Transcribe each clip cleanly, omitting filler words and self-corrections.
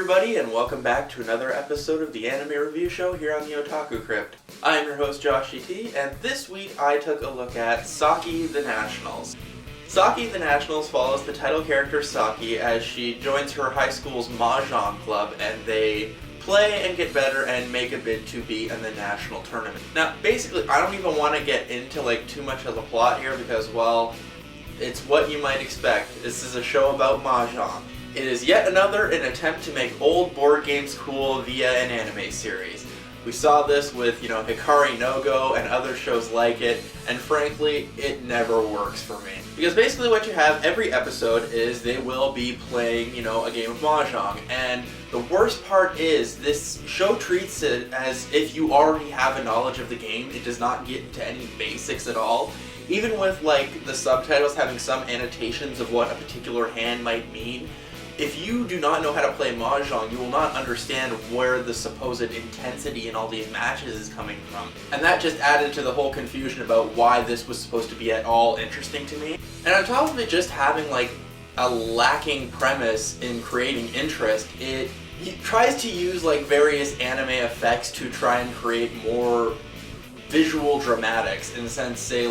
everybody, and welcome back to another episode of the Anime Review Show here on the Otaku Crypt. I am your host, Josh GT, and this week I took a look at Saki the Nationals. Saki the Nationals follows the title character Saki as she joins her high school's Mahjong club, and they play and get better and make a bid to be in the national tournament. Now, basically, I don't even want to get into too much of the plot here because, well, it's what you might expect. This is a show about Mahjong. It is yet another an attempt to make old board games cool via an anime series. We saw this with, Hikari no Go and other shows like it, and frankly, it never works for me. Because basically what you have every episode is they will be playing, a game of Mahjong, and the worst part is this show treats it as if you already have a knowledge of the game. It does not get into any basics at all. Even with, the subtitles having some annotations of what a particular hand might mean, if you do not know how to play Mahjong, you will not understand where the supposed intensity in all these matches is coming from. And that just added to the whole confusion about why this was supposed to be at all interesting to me. And on top of it just having a lacking premise in creating interest, it tries to use various anime effects to try and create more visual dramatics. In a sense, say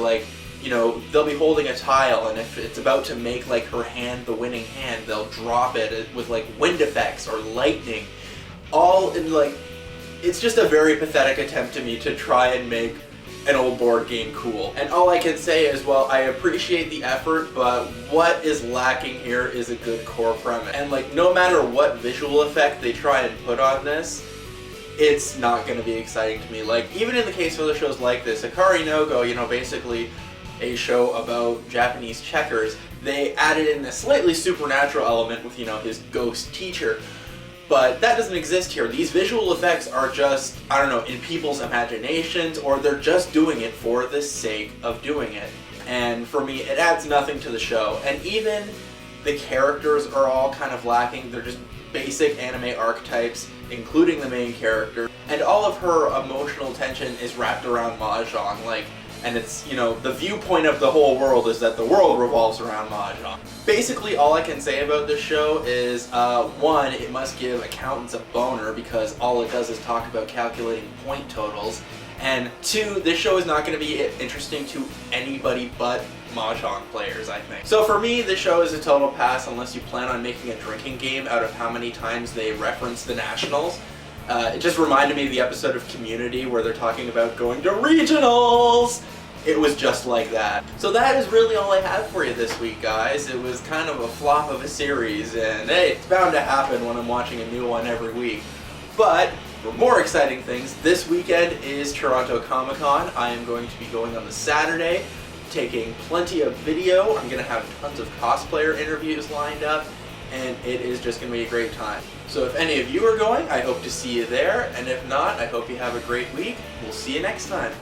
they'll be holding a tile, and if it's about to make her hand the winning hand, they'll drop it with wind effects or lightning, all in it's just a very pathetic attempt to me to try and make an old board game cool. And all I can say is, well, I appreciate the effort, but what is lacking here is a good core premise. And no matter what visual effect they try and put on this, it's not going to be exciting to me. Even in the case of other shows like this, Hikari no Go, basically a show about Japanese checkers, they added in this slightly supernatural element with, his ghost teacher. But that doesn't exist here. These visual effects are just, in people's imaginations, or they're just doing it for the sake of doing it. And for me, it adds nothing to the show. And even the characters are all kind of lacking. They're just basic anime archetypes, including the main character. And all of her emotional tension is wrapped around Mahjong, and it's, the viewpoint of the whole world is that the world revolves around Mahjong. Basically, all I can say about this show is, one, it must give accountants a boner because all it does is talk about calculating point totals, and two, this show is not going to be interesting to anybody but Mahjong players, I think. So for me, this show is a total pass unless you plan on making a drinking game out of how many times they reference the Nationals. It just reminded me of the episode of Community where they're talking about going to regionals! It was just like that. So that is really all I have for you this week, guys. It was kind of a flop of a series, and hey, it's bound to happen when I'm watching a new one every week. But for more exciting things, this weekend is Toronto Comic Con. I am going to be going on the Saturday, taking plenty of video. I'm going to have tons of cosplayer interviews lined up, and it is just going to be a great time. So if any of you are going, I hope to see you there, and if not, I hope you have a great week. We'll see you next time.